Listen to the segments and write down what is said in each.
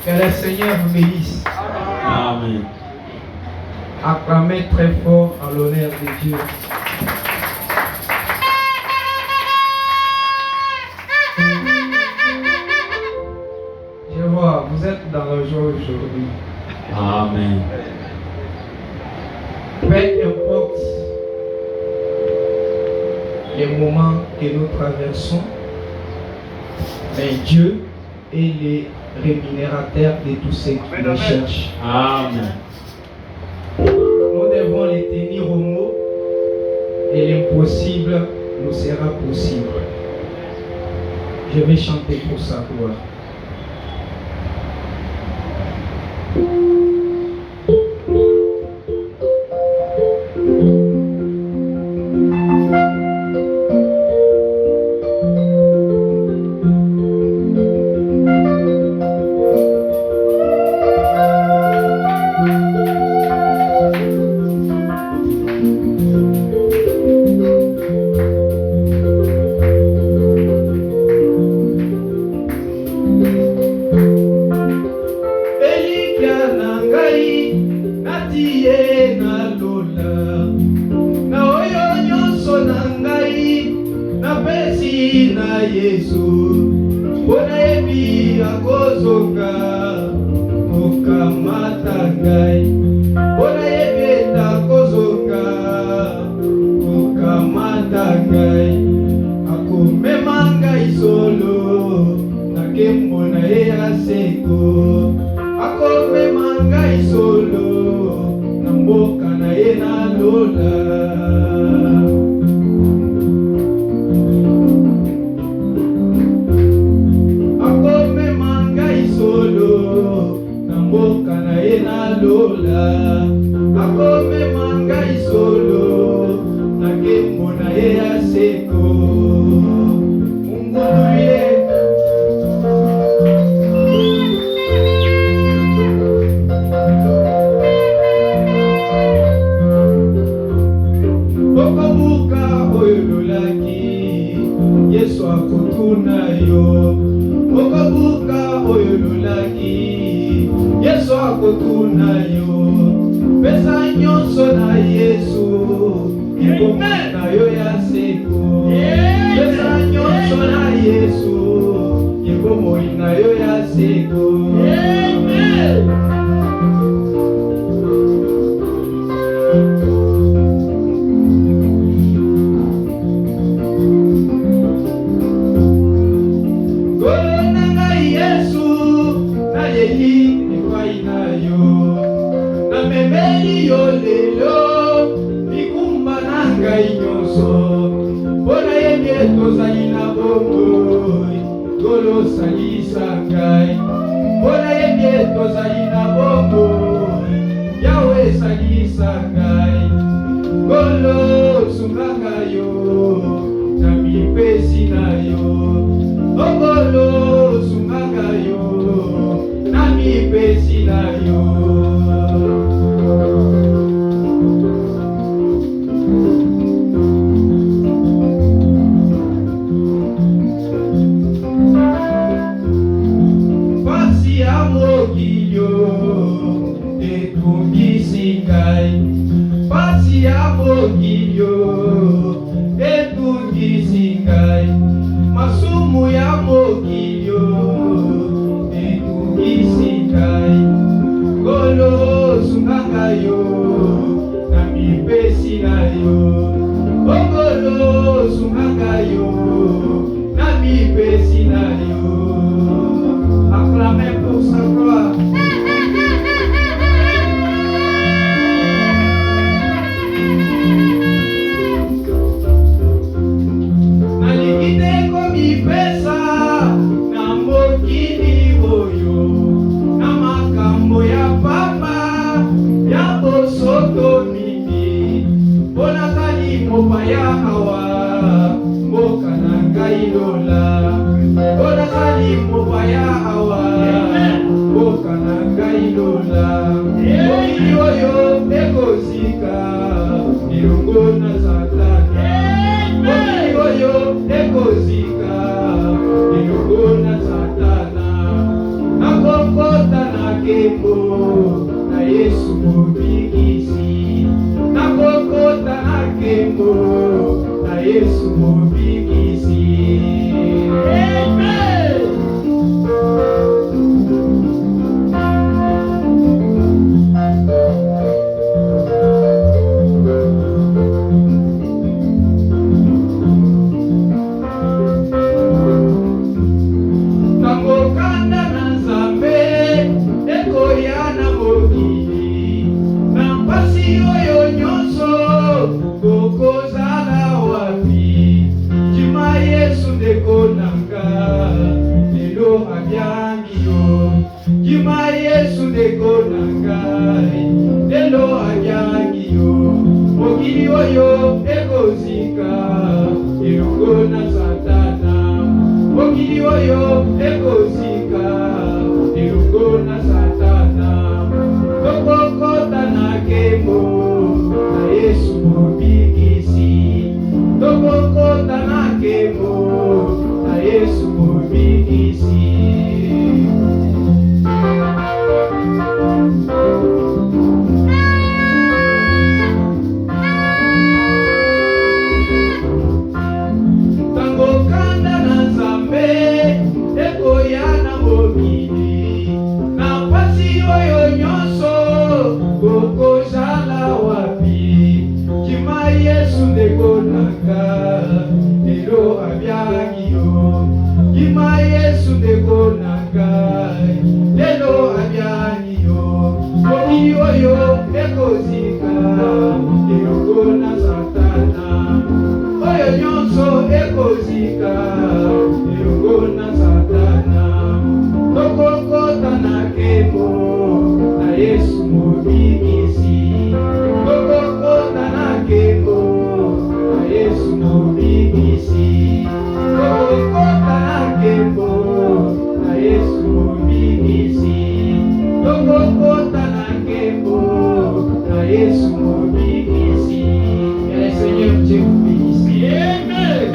Que le Seigneur vous bénisse. Amen. Acclamez très fort en l'honneur de Dieu. Je vois, vous êtes dans la joie aujourd'hui. Amen. Peu importe les moments que nous traversons, mais Dieu est le rémunérateur de tous ceux qui le cherchent. Amen. Nous devons les tenir au mot et l'impossible nous sera possible. Je vais chanter pour sa gloire. Yesu ndeko nanga lelo abyangi yo Kima Yesu ndeko nanga lelo abyangi yo Mokili oyo ekozika elongo na Satana Mokili oyo ekozika elongo na Satana Tokokota na kemo na Yesu mobikisi Tokokota na kemo na Yesu mobikisi Tango kanda na Nzambe ekoya na mokili na pasi oyo nyonso kokozala wapi Kima Yesu ndeko nanga lelo abyangi yo Kima Yesu ndeko nanga lelo abyangi yo mokili oyo ekozika elongo na Satana oyo nyonso ekozika elongo na Satana tokokota na kemo na Yesu mobikisi tokokota na kemo na Yesu mobikisi tokokota na kemo na Yesu mobikisi tokokota na kemo na Yesu mobikisi. Et le Seigneur Dieu vous bénisse. Amen.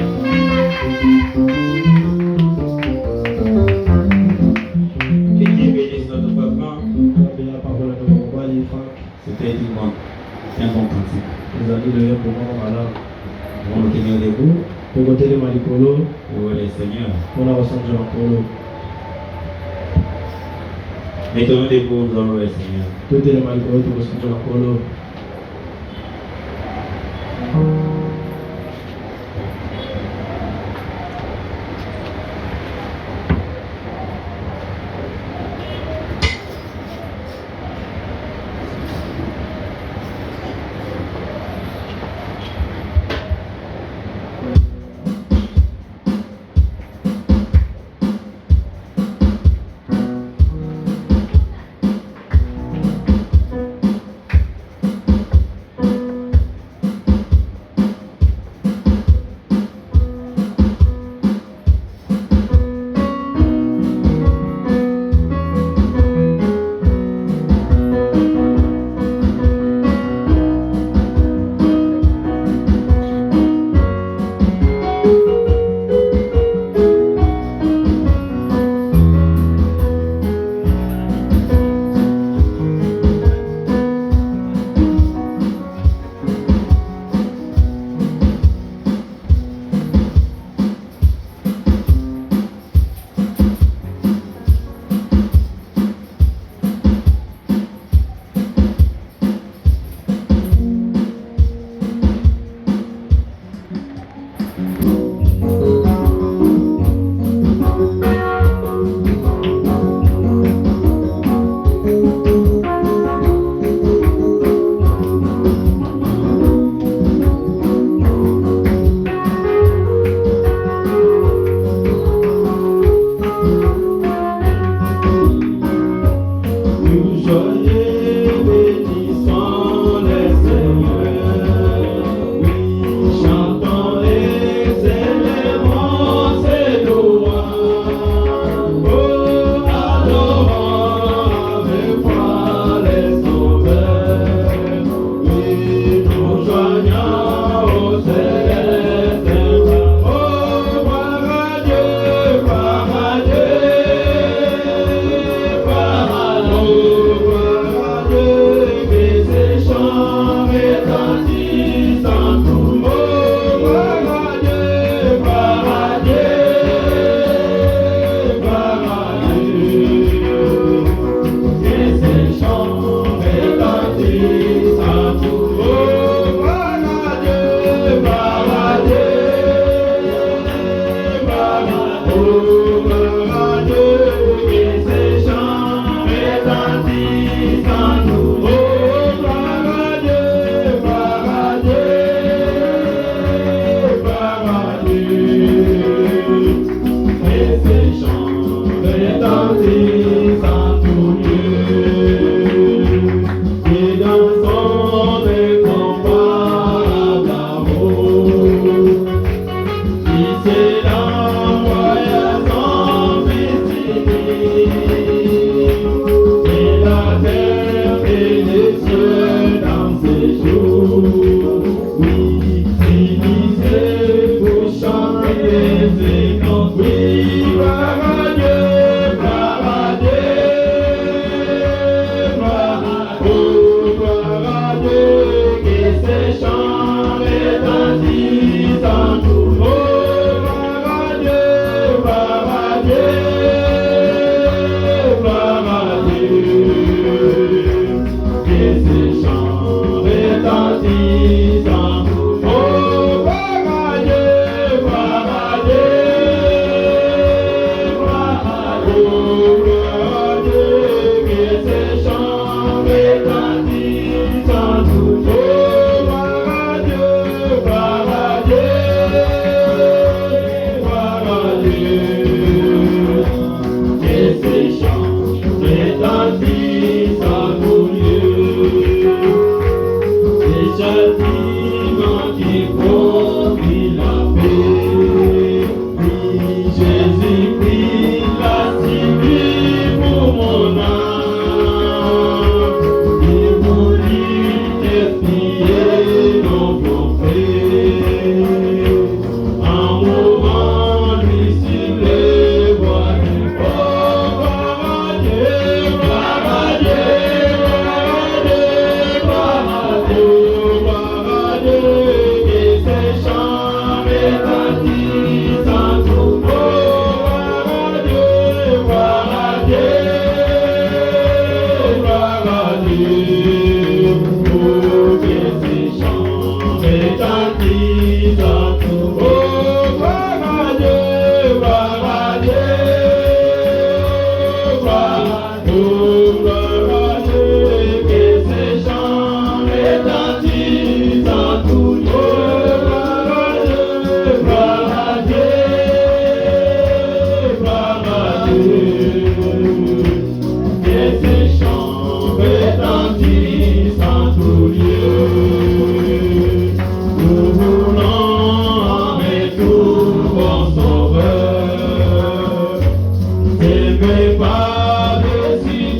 Que Dieu bénisse notre papa. C'était un bon cantique. On va tenir debout. Pour le Seigneur. Mettons-nous debout, nous allons le Seigneur. retentissent en tout lieu. Et dansons d'incomparable amour, qui s'élance voyageant infinis. Et la terre et les cieux dans ces jours, oui, divisés pour chanter et conduire. Gloire à Dieu, gloire à Dieu, gloire à Dieu, gloire à Dieu, que ces chants retentissent en tout monde. Gloire à Dieu, gloire à Dieu, gloire à Dieu, que ces chants retentissent en tout monde. Gloire à Dieu, gloire à Dieu, gloire à Dieu, gloire à Dieu, que ces chants retentissent en tout monde. Gloire à Dieu, gloire à Dieu, gloire à Dieu, que ces chants retentissent en tout lieu. Ces châtiments qui produisent la paix. Oui, Jésus-Christ l'a subi pour mon âme. Il voulut expier nos péchés. En mourant, lui sur les voies du corps. Gloire à Dieu, gloire à Dieu, gloire à Dieu, gloire à Dieu, que ces chants retentissent en tout monde. Gloire à Dieu, gloire à Dieu, gloire à Dieu, oh, que ces chants retentissent en tout monde. Gloire à Dieu, gloire à Dieu, gloire à Dieu, gloire à Dieu, que ces chants retentissent en tout lieu. Gloire à Dieu, gloire à Dieu, gloire à Dieu, que ces chants retentissent en tout lieu. Nous voulons en retour, bon Sauveur, t'aimer par-dessus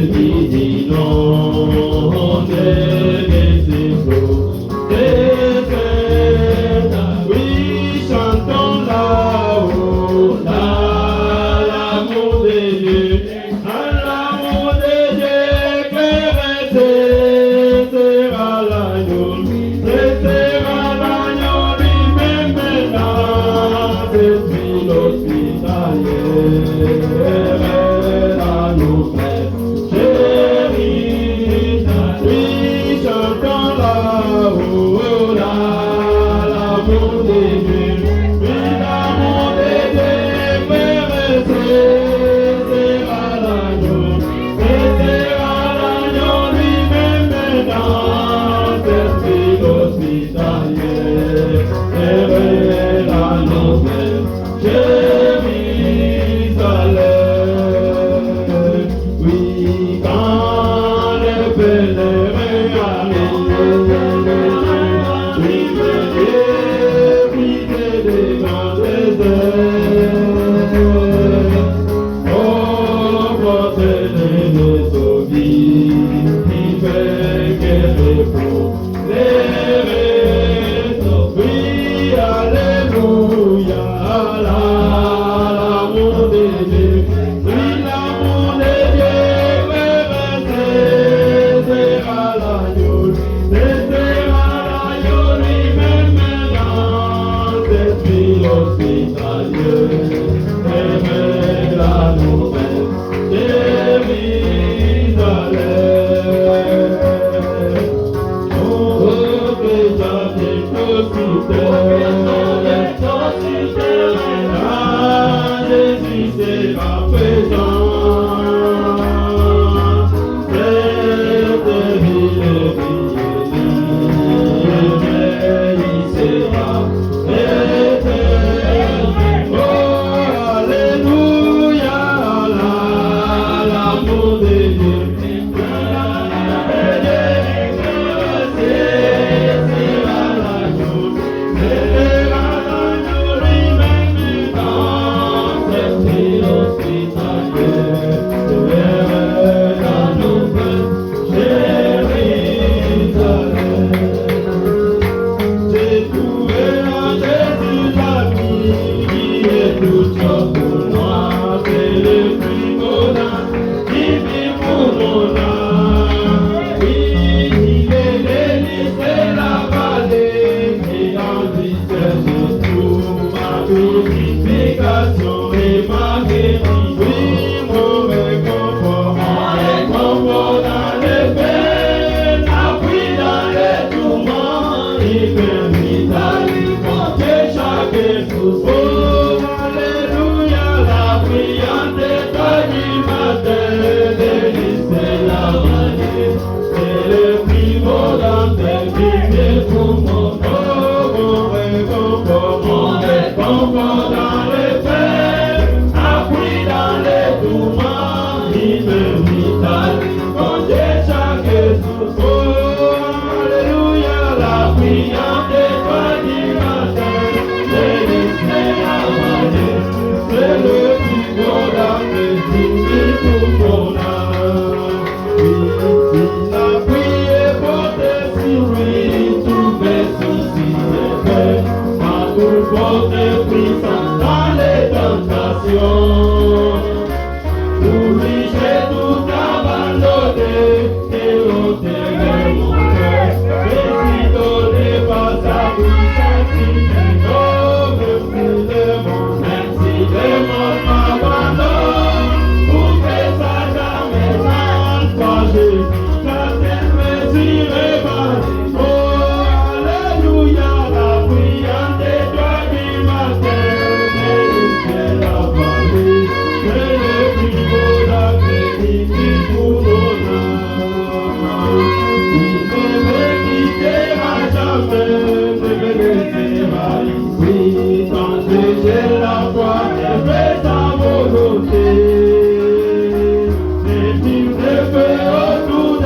dis non, oui, chantons là-haut, l'amour de Dieu, l'amour de Dieu, sera l'agneau, lui-même maintenant, c'est l'hospitalier, la nouvelle, chérie, oui, chantons là-haut, l'amour de Dieu, oui, l'amour de Dieu, sera l'agneau, lui-même maintenant, c'est l'hospitalier, la nouvelle, Jérusalem. Oui, quand les pèlerins arrivent, oui, venez des grands déserts, oh, portez-les des sauvis, qui fait guérir pour les réseaux. Oui, alléluia, l'amour de Dieu, oui, l'amour de Dieu, sera l'agneau, lui-même maintenant, c'est l'hospitalier, la nouvelle, Jérusalem. Oh, que j'habite au Jésus sera présent, cette ville il sera éternel. Oh, alléluia, l'amour de Dieu, j'ai trouvé en Jésus l'ami qui est tout chose pour moi, c'est le primordial qui vit pour mon âme. Oui, il est l'hélice et la vallée qui enrichissent tout ma purification et ma guérison. Oui, mon réconfort dans les peines, appui dans les tourments, il permet d'aller porter chaque jour. Oh, alléluia, la brillante étoile du matin, délice et la vallée, c'est le primordial qui vient pour mon réconfort dans les peines, appui dans les tourments, il permet d'aller porter chaque jour. Oh, alléluia, la brillante étoile du matin, délice et la vallée, c'est le plus beau d'apprécier pour mon âme. Il a prié pour tes souris, tous mes soucis et peines, pas pour porter puissance dans les tentations. Pour lui, j'ai tout abandonné et ôté mon cœur. Mais si donné par sa puissance, même si les mondes m'abandonnent, pour que ça jamais n'entre pas, j'ai ta tête mesurée par les mots. Alléluia, la brillante étoile du matin, c'est la vallée, c'est le plus beau d'après-midi pour nos âmes. Il ne me quittera jamais, ne me laissera ici, tant que j'ai la foi et fais sa volonté. Et tu me fais autour de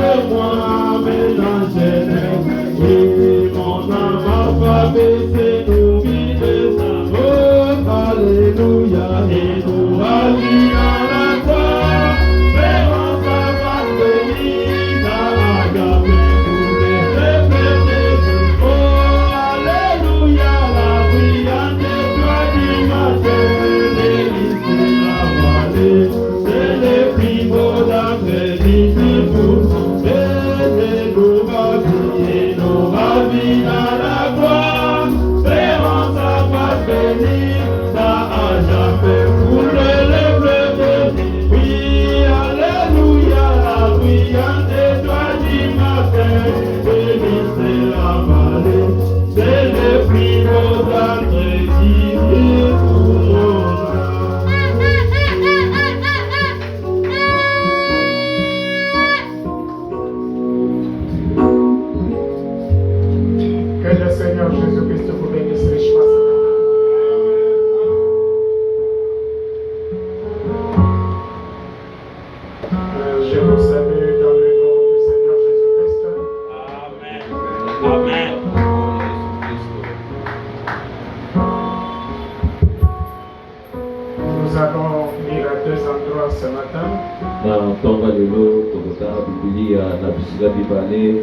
Biblia na bisika bibale.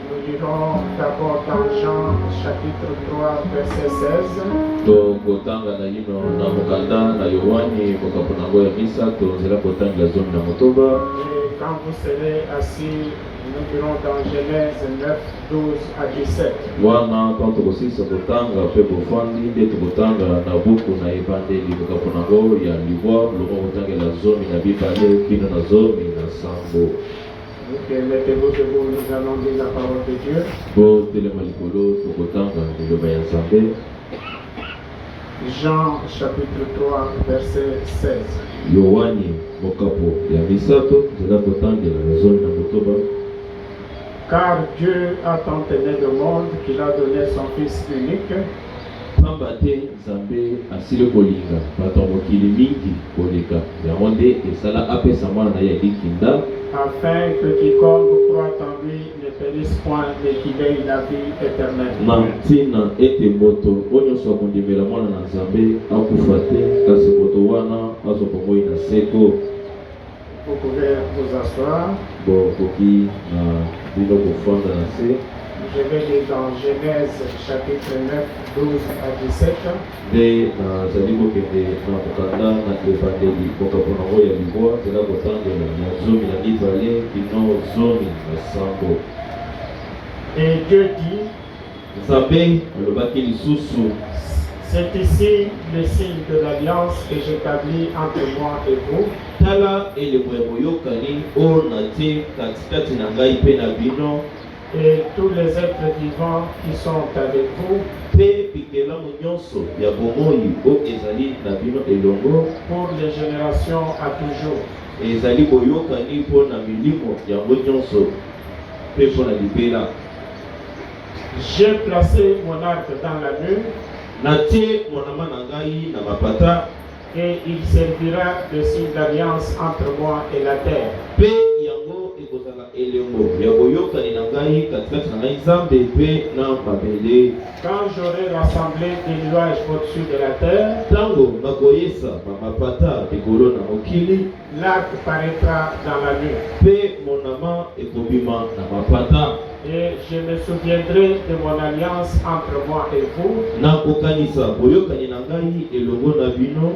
Nous lirons d'abord dans Jean chapitre 3 verset 16. Tokotanga na yino na mokanda na Yohani mokapo nango ya misato nzela kotanga zomi na motoba. Et quand vous serez assis, nous lirons dans Genèse 9, 12 à 17. Wana quand tokosisa kotanga pe bofandi nde tokotanga na buku na ebandeli mokapo nango ya libwa loko kotangela zomi na bibale kino na zomi na sambo. Mettez-vous debout, nous allons lire la parole de Dieu. Bo telema likolo tokotanga liloba ya Nzambe. Jean chapitre 3 verset 16. Yohani mokapo ya misato nzela kotangela na zomi na motoba. Car Dieu a tant aimé le monde qu'il a donné son Fils unique, pamba te Nzambe asili kolinga bato ya mokili mingi koleka yango nde esala apesa mwana na ye likinda, afin que quiconque croit en lui ne périsse point, mais qu'il ait la vie éternelle. na ntina ete moto oyo nyonso akondimela mwana na Nzambe akufa te, kasi moto wana azwa moi na seko. Vous pouvez vous asseoir. Bokoki na bino kofanda na se. Je vais lire dans Genèse chapitre 9, 12 à 17. Nde nazali kokende na mokanda na ebandeli mokapo nango ya libwa nzela kotangela na zomi na mibale kino zomi na sambo. Et Dieu dit, Nzambe alobaki lisusu, c'est ici le signe de l'alliance que j'établis entre moi et vous, tala elembo ya boyokani oyo natie katikati na ngai mpe na bino et tous les êtres vivants qui sont avec vous, mpe bikelamu nyonso ya bomoi oyo ezali na bino elongo, pour les générations à toujours. ezali boyokani mpo na milimo yango nyonso mpe mpo na libela. J'ai placé mon arc dans la mur, natie monama na ngai na mapata, et il servira de signe d'alliance entre moi et la terre. mpe yango ekozala elembo ya boyokani na ngai katikati na ngai Nzambe mpe na mabele. Quand j'aurai rassemblé des nuages au-dessus de la terre, ntango nakoyesa bamapata likolo na mokili, l'arc paraîtra dans la nuit. mpe monama ekobima na mapata. Et je me souviendrai de mon alliance entre moi et vous, nakokanisa boyokani na ngai elongo na bino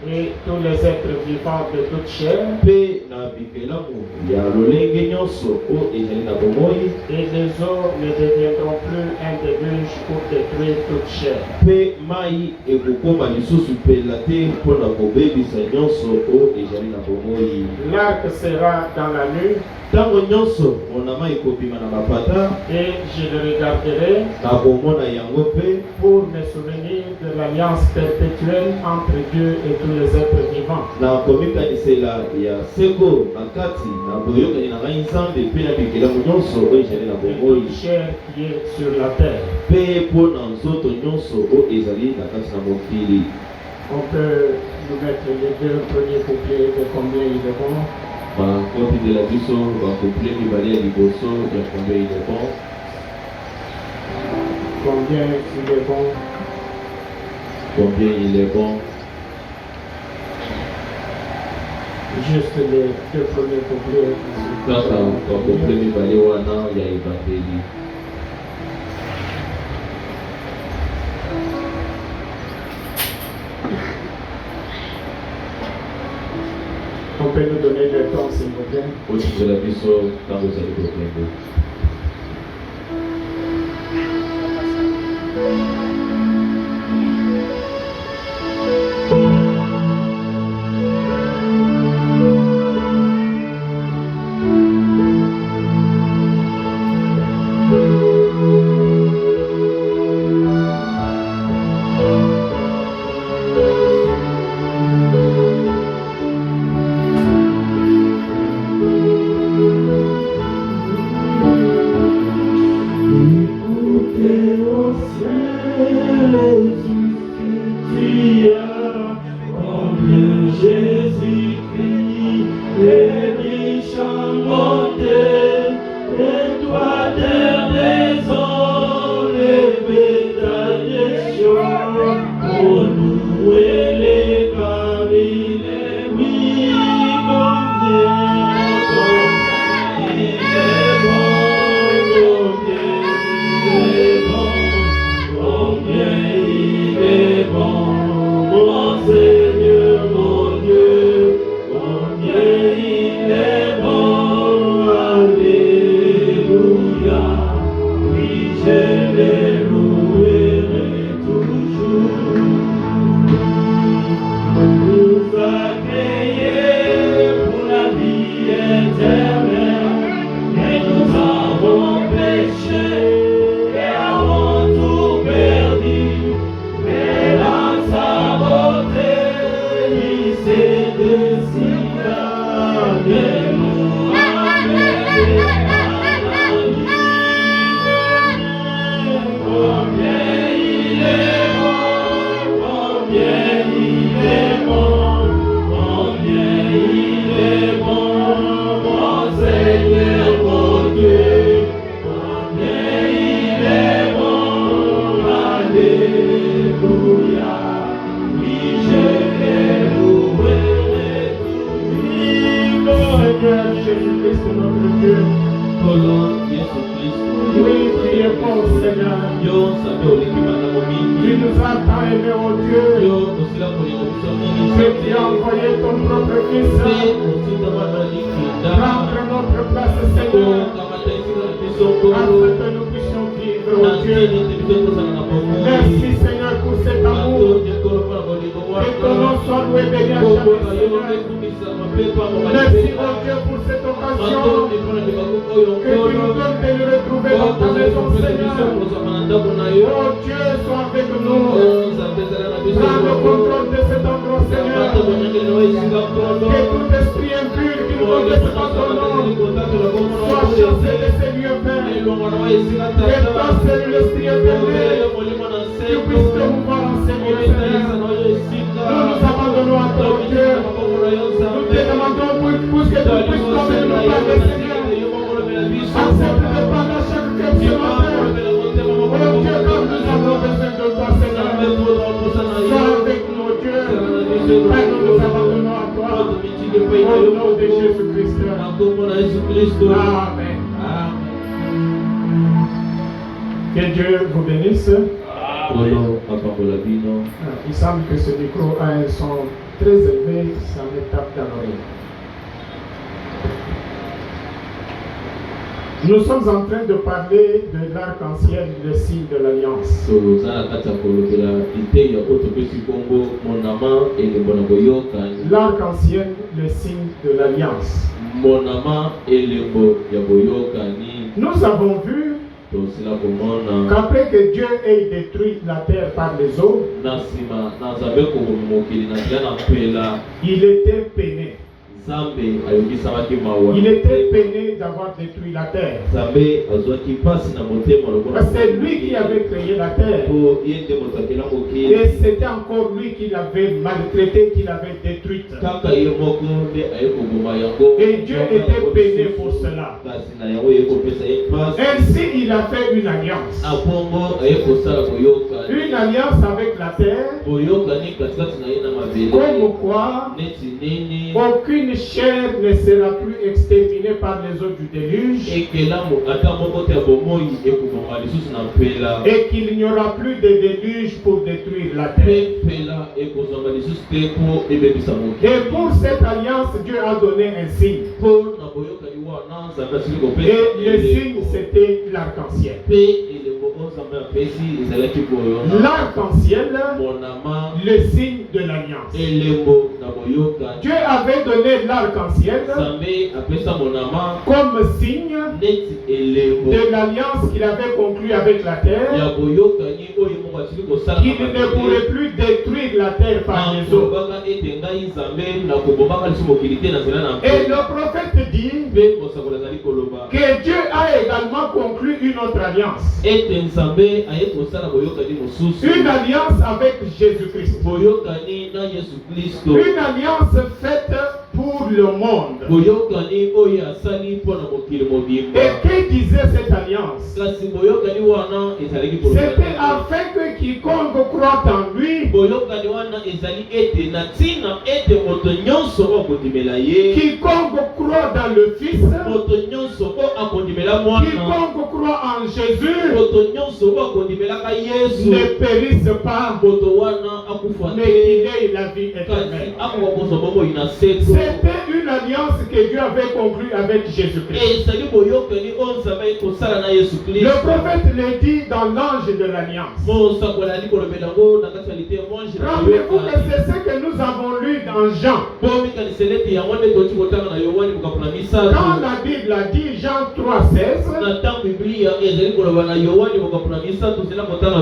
et tous les êtres vivants de toute chair, mpe na bikelamu ya lolenge nyonso oyo ezali na bomoi, et les eaux ne deviendront plus un déluge pour détruire toute chair. mpe mai ekokoma lisusu pela te mpo na kobebisa nyonso oyo ezali na bomoi. L'arc sera dans la nuit, ntango nyonso monama ekobima na mapata, et je le regarderai nakomona yango mpe pour me souvenir de l'alliance perpétuelle entre Dieu et tous les êtres vivants. nakomikanisela ya seko na kati na boyokani na ngai Nzambe mpe na bikelamu nyonso oyo ezali na Et bomoi, toute chair qui est sur la terre. mpe mpo na nzoto nyonso oyo ezali na kati na mokili. On peut nous mettre les deux premiers couplets de combien il est bon. bakotindela biso bakouple mibale ya liboso ya combien il est bon. Combien il est bon. Combien il est bon. Juste les deux premiers couplets. Kaka bakouple mibale wana ya ebandeli. On peut nous donner le temps s'il vous plaît. otindela biso ntango ezali kokende. Jésus notre Dieu. Kolo Yesu Kristo. Oui, priez pour Seigneur. Yo sabe olikimana Tu momingi. nous as tant aimé, oh Dieu, Yo osila kolinga biso mingi. que tu as envoyé ton propre Fils Pe otinda mwana likinda. prendre notre place, Seigneur, Okamata esika na biso nkolo. afin que nous puissions vivre, Na oh Dieu. nkini te biso tozala na bomoi. Merci, Seigneur, pour cet amour. Matondi nkolo mpona bolingo Que ton wana. nom soit loué, béni à Bongo na jamais, yo Seigneur. ekumisama mpe pamba Merci, balipeka. oh Dieu, pour cette occasion Matondi mpona libaku oyo que tu nkolo. nous donnes de nous retrouver dans ta maison, Seigneur. Oh Dieu, sois avec nous. Prends le contrôle de cet endroit, Seigneur. Que tout esprit impur qui ne confesse pas ton nom soit chassé de ces lieux, Père. Que ton seul l'esprit éternel, tu puisses te mouvoir en ces lieux, Seigneur. Nous nous abandonnons à ton Dieu. Nous te demandons pour que tu puisses comme nous parler, Seigneur. Accepte de parler à chaque cœur ce matin. Oh Dieu, comme nous avons besoin de toi, Seigneur. Sois avec nous, Dieu. Père, nous nous abandonnons à toi. Au nom de Jésus-Christ. Amen. Que Dieu vous bénisse. Il semble que ce micro a un son très élevé, ça me tape dans l'oreille. Nous sommes en train de parler de l'arc-en-ciel, le signe de l'alliance. L'arc-en-ciel, le signe de l'alliance. Nous avons vu qu'après que Dieu ait détruit la terre par les eaux, il était peiné. Il était peiné d'avoir détruit la terre. Parce que c'est lui qui avait créé la terre. Et c'était encore lui qui l'avait maltraité, qui l'avait détruite. Et Dieu était peiné pour cela. Ainsi, il a fait une alliance. Une alliance avec la terre. Comme quoi, aucune chair ne sera plus exterminée par les eaux du déluge. Et qu'il n'y aura plus de déluge pour détruire la terre. Et pour cette alliance, Dieu a donné un signe. Et le signe, c'était l'arc-en-ciel. L'arc-en-ciel, le signe de l'alliance. Dieu avait donné l'arc-en-ciel comme signe de l'alliance qu'il avait conclue avec la terre, qui ne pourrait plus détruire la terre par les eaux. Et le prophète dit que Dieu a également conclu une autre alliance. Une alliance avec Jésus-Christ. Une alliance faite pour le monde. Et que disait cette alliance? C'était afin que quiconque croit en lui, quiconque croit dans le Fils, quiconque croit en Jésus, ne périsse pas, mais qu'il ait la vie éternelle. C'était une alliance que Dieu avait conclue avec Jésus-Christ. Le prophète le dit dans l'ange de l'alliance. Rappelez-vous que c'est ce que nous avons lu dans Jean. Quand la Bible a dit Jean 3,16,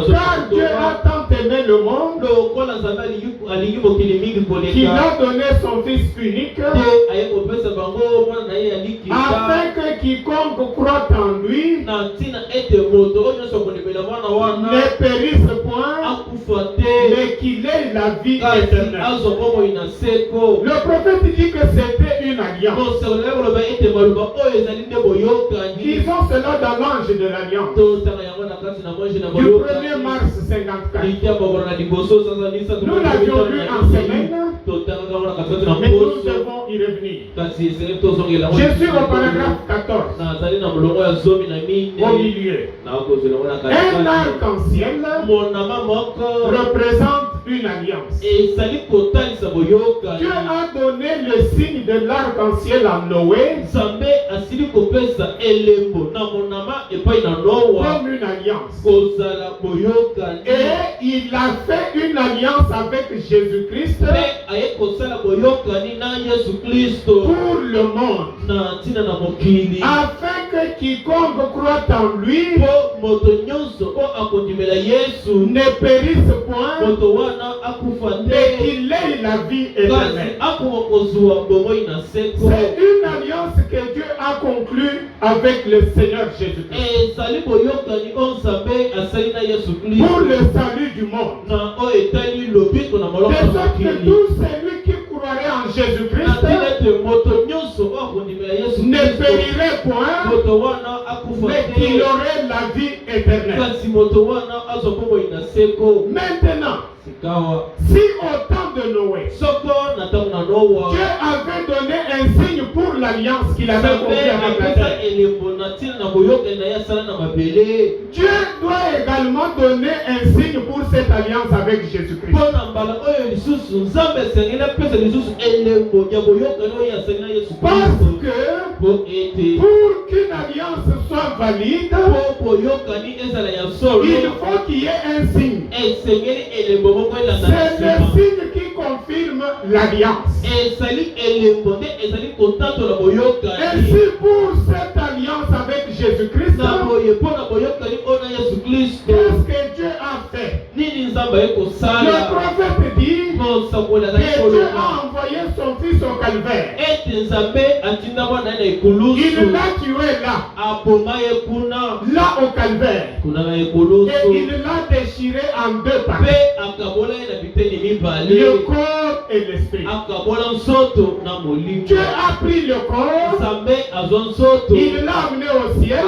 car Dieu a tant aimé le monde qu'il a donné son Fils unique, afin que quiconque croit en lui ne périsse point, mais qu'il ait la vie éternelle. Le prophète dit que c'était une alliance. Disons cela dans l'ange de l'alliance. Du 1er mars 54. Nous l'avions lu en semaine. Mais nous devons y revenir. Je suis au paragraphe 14. Au milieu. Un arc-en-ciel représente une alliance. Dieu a donné le signe de l'arc-en-ciel à Noé comme une alliance. Et il a fait une alliance avec Jésus-Christ pour le monde, afin que quiconque croit en lui ne périsse point, mais qu'il ait la vie éternelle. C'est une alliance que Dieu a conclue avec le Seigneur Jésus-Christ pour le salut du monde. De sorte que tout celui qui croirait en Jésus-Christ ne périrait point, mais qu'il aurait la vie éternelle. Maintenant, si au temps de Noé, Dieu avait donné un signe pour l'alliance qu'il avait conclue avec la terre, Dieu doit également donner un signe pour cette alliance avec Jésus-Christ. Parce que pour qu'une alliance soit valide, il faut qu'il y ait un signe. C'est le signe qui confirme l'alliance. Ainsi, pour cette alliance avec Jésus-Christ, qu'est-ce que Dieu a fait? Le prophète dit que Dieu a envoyé son fils au calvaire. Il l'a tué là au calvaire. Et il l'a déchiré en deux parties, le corps et l'esprit. Dieu a pris le corps, il l'a amené au ciel,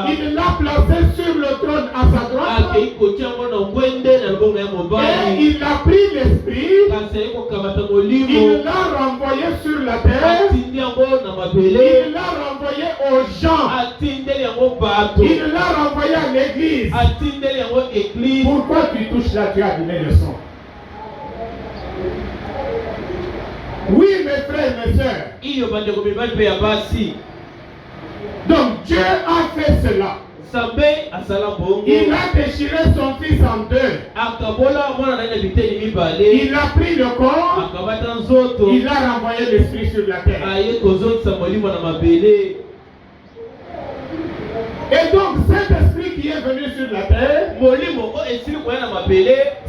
il l'a placé sur le trône à sa droite, et il a pris l'esprit, il l'a renvoyé sur la terre, il l'a renvoyé aux gens, il l'a renvoyé à l'église. Pourquoi tu touches là? Tu as donné le son. Oui, mes frères et mes sœurs. Donc Dieu a fait cela. Il a déchiré son fils en deux. Il a pris le corps, il a renvoyé l'esprit sur la terre. Et donc cet esprit qui est venu sur la terre,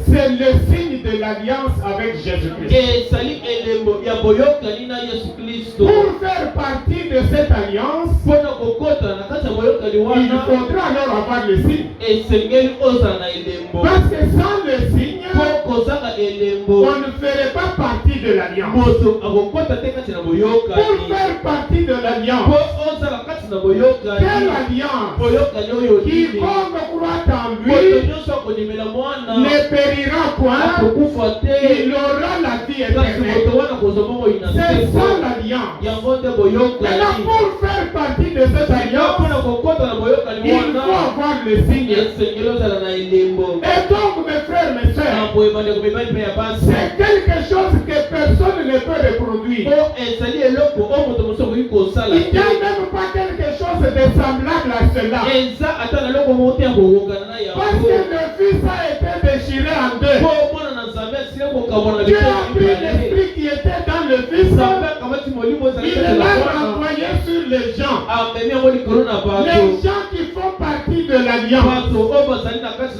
c'est le signe de l'alliance avec Jésus-Christ. Pour faire partie de cette alliance, il faudra alors avoir le signe. Parce que sans le signe, on ne ferait pas partie de l'alliance. Pour faire partie de l'alliance, quelle alliance? Quiconque croit en lui ne périra point, il aura la vie éternelle. C'est ça l'alliance. Maintenant, pour faire partie de cette alliance, il faut avoir le signe. Et donc, mes frères, mes sœurs, c'est quelque chose que personne ne peut reproduire. Il n'y a même pas quelque chose de semblable à cela. Parce que le fils a été déchiré en deux. Dieu a pris l'esprit qui était dans le fils, il l'a renvoyé sur les gens. Les gens qui font partie de l'alliance. On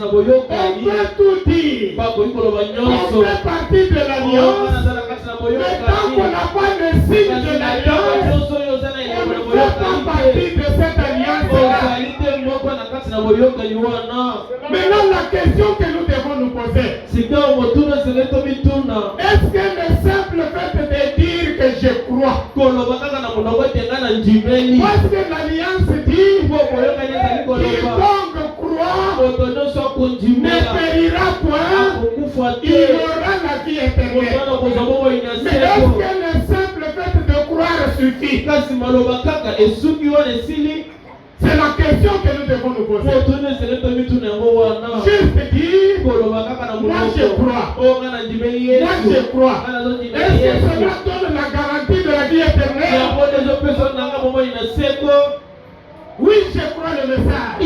peut tout dire. On fait partie de l'alliance. Mais tant qu'on n'a pas le signe de l'alliance, on ne fait pas partie de cette alliance-là. Maintenant, la question que nous devons nous poser, est-ce que le simple fait de dire que je crois, parce que l'alliance dit quiconque croit ne périra point, il aura la vie éternelle. Mais est-ce que le simple fait de croire suffit? C'est la question que nous devons nous poser. Juste dire, moi je crois. Est-ce que cela donne la garantie de la vie éternelle? Oui, je crois le message.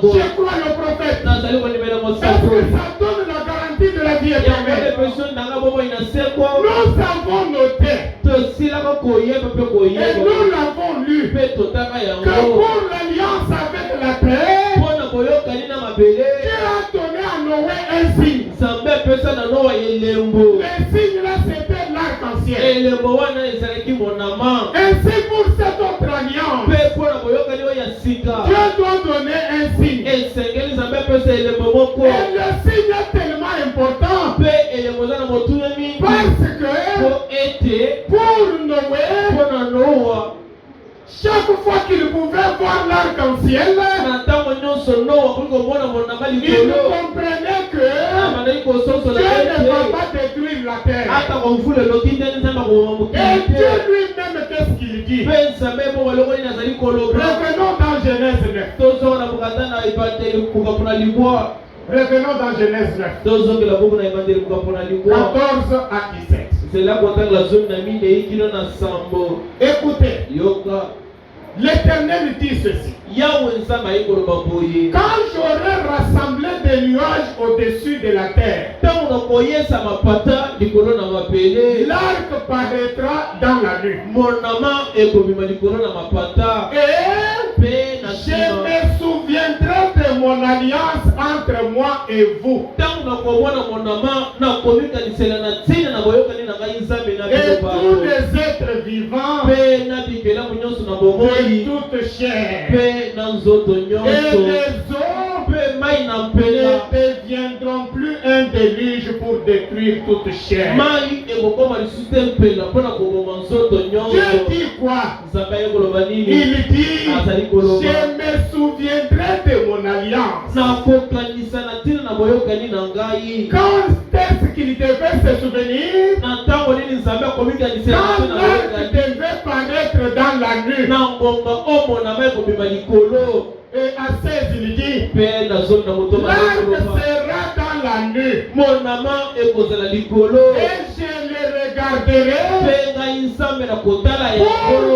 Je crois le prophète. Est-ce que ça donne la garantie de la vie éternelle? Nous avons noté. Et nous l'avons lu. Que pour l'alliance avec la terre, Dieu a donné à Noé un signe. Le signe là, c'était l'arc-en-ciel. Ainsi pour cette autre alliance, Dieu doit donner un signe. Et le signe est tellement important parce que pour Noé, chaque fois qu'il pouvait voir l'arc-en-ciel, il comprenait que Dieu ne va pas détruire la terre. Et Dieu lui-même, qu'est-ce qu'il dit? Revenons dans Genèse 9. Revenons dans Genèse 9. 14 à 17. Écoutez. L'Éternel dit ceci. Quand j'aurai rassemblé des nuages au-dessus de la terre, l'arc paraîtra dans la nuit. Et je me souviendrai de mon alliance entre moi et vous. Et tous les êtres vivants de toute chair. Et les eaux ne deviendront plus un déluge pour détruire toute chair. Dieu dit quoi? Il dit, je me souviendrai de mon alliance. Quand est-ce qu'il devait se souvenir? Quand l'arc devait paraître dans la nuit. Et à 16 il dit, l'arc sera dans la nuit. Et je le regarderai pour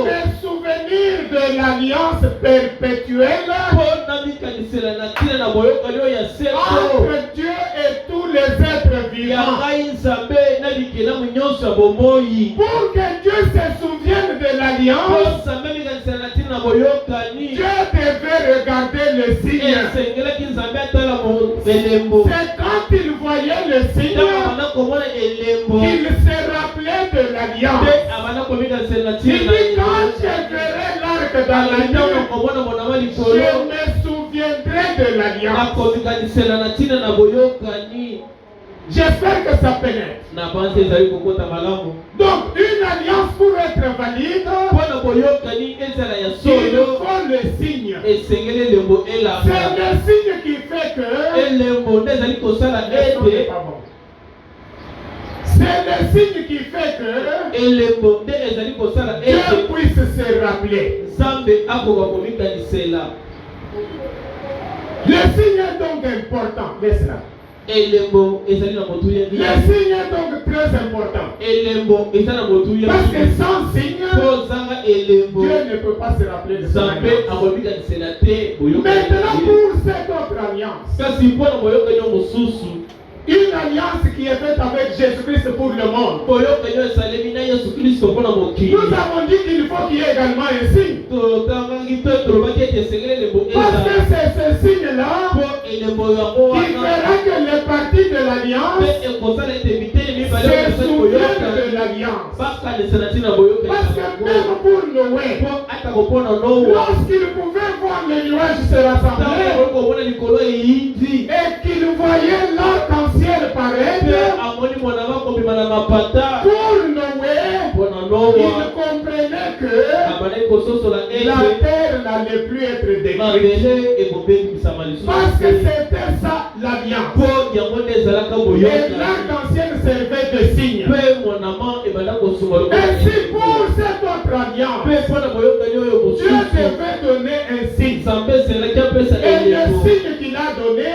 me souvenir de l'alliance perpétuelle entre Dieu et tous les êtres vivants. Pour que Dieu se souvienne de l'alliance, Dieu devait regarder le signe. C'est quand il voyait le signe qu'il se rappelait de l'alliance. Il dit, quand je verrai l'arc dans la nuit, je me souviendrai de l'alliance. J'espère que ça pénètre. Donc, une alliance pour être valide, il faut le signe. C'est le signe qui fait que c'est le signe qui fait que Dieu puisse se rappeler. Le signe est donc important. Laisse-la. Le signe est donc très important. Parce que sans signe, Dieu ne peut pas se rappeler de son alliance. Maintenant pour cette autre alliance, une alliance qui est faite avec Jésus-Christ pour le monde. Nous avons dit qu'il faut qu'il y ait également un signe. Parce que c'est ce signe-là qui fera que les parties de l'alliance se souviennent de l'alliance. Parce que même pour Noé, lorsqu'il pouvait voir les nuages se rassembler et qu'il voyait l'arc-en-ciel paraître, pour Noé, il comprenait que la terre n'allait plus être détruite. Parce que c'était ça l'alliance. po yango nde ezalaka Et boyoka l'arc ancien servait de signe. pe monama ebanda kosunga Ainsi pour cette autre alliance, pe mpona boyokani oyo Dieu mosusu devait donner un signe. nzambe ezalaki apesa Et le elembo signe qu'il a pe donné,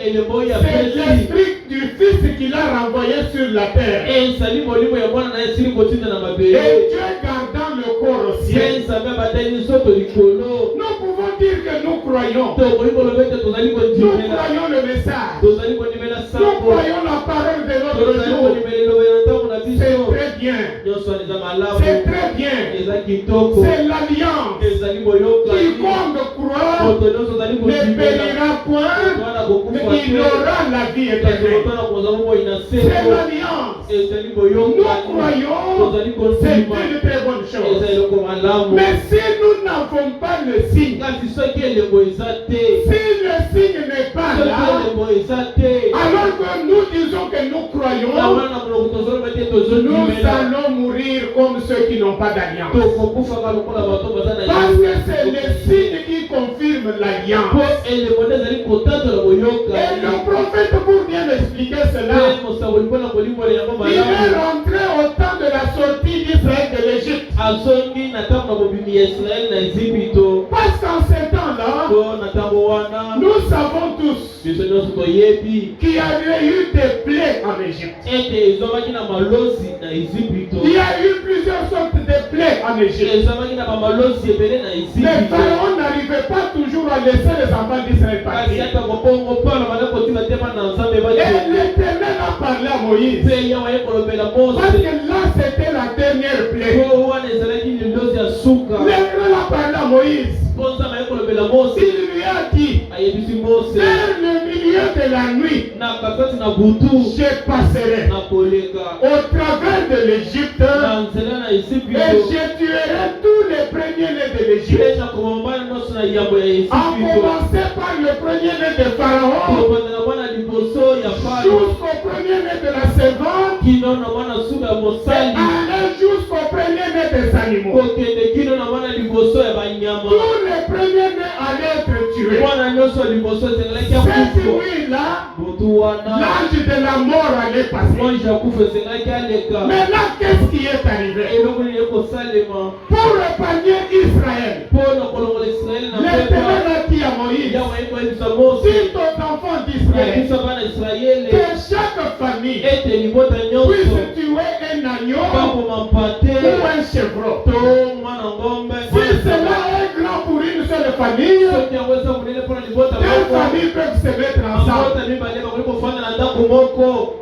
elembo oyo c'est apesi l'esprit du Fils qu'il a renvoyé sur la terre. ezali molimo ya mwana na ye esili kotinda na Et mabele Dieu gardant le corps au pe ciel. nzambe abatali nzoto likolo Nous pouvons dire que nous croyons. tokoki koloba ete tozali Nous kondimela croyons le message. tozali kondimela Nous sango croyons la parole de notre tozali jour. kondimela eloba ya ntango na C'est biso très bien. nyonso wana eza malamu C'est très bien. eza kitoko C'est l'alliance. ezali boyokani Quiconque croit moto nyonso ozali ne kondimela périra point, wana mais kokufa il aura la vie kasi éternelle. otwana kozwa bomoi na C'est seko l'alliance. ezali Nous boyokani croyons, tozali c'est kondima une très bonne eza chose. eloko malamu Mais si nous n'avons pas le signe, kasi soki elembo eza te si le signe n'est pas soki là, elembo eza te alors que nous disons que nous na croyons, wana na monoko tozoloba te nous tozondimela allons mourir comme ceux qui n'ont pas d'alliance. tokokufaka lokola bato baza na Parce que c'est le signe qui confirme po l'alliance. elembo nde ezali kotatola Et boyokani le prophète, pour bien expliquer cela, pe mosakoli mpona kolimbola yango il est malamu rentré au temps de la sortie d'Israël de l'Égypte. azongi na ntango na bobimi ya israele na ezipito Parce qu'en ce temps-là, po na ntango wana nous savons tous biso nyonso toyebi qu'il y avait eu des plaies en Égypte. ete ezwamaki na malosi na ezipito Il y a eu plusieurs sortes de plaies en Égypte. ezwamaki na bamalosi ebele na Les ezipito pharaons n'arrivaient pas toujours à laisser les enfants d'Israël kasi partir. ata kobongo mpona bana kotika te bana nzambe Et bakende l'Éternel a parlé à Moïse. mpe yawa ye kolobela Parce mose que là, c'était la dernière plaie. po wana ezalaki lilosi ya suka L'Éternel a parlé à Moïse. po nzambe ye kolobela mose Il lui a dit, ayebisi mose vers le milieu de la nuit, na kakati na butu je passerai na koleka au travers de l'Égypte na nzela na et ezipito je tuerai tous les premiers-nés de l'Égypte. mpe na komambana nyonso na yambo ya En ezipito commençant par le premier-né de Pharaon kobanda na mwana liboso ya faro jusqu'au premier-né de la servante kino na mwana suka ya et mosali aller jusqu'au premier-né des animaux. kokende kino na mwana liboso ya banyama Tous les premiers-nés allaient être tués. mwana nyonso ya liboso esengelaki ya Cette kufa nuit-là, butu wana l'ange de la mort allait passer. mwanji ya kufa esengelaki aleka Mais là, qu'est-ce qui est arrivé? eloko nini ekosalema Pour épargner Israël, mpo na kolongola israele na l'Éternel pepa a dit à Moïse, yawa ekoyebisa mose dites aux enfants d'Israël yebisa bana israele que chaque famille ete libota nyonso puisse tuer un agneau bakoma mpate ou un chevreau. to mwana ngombe Si cela est grand pour une seule famille, soki yango eza monene mpona libota deux moko familles peuvent se mettre ensemble. mabota mibale bakoki kofanda na ndako moko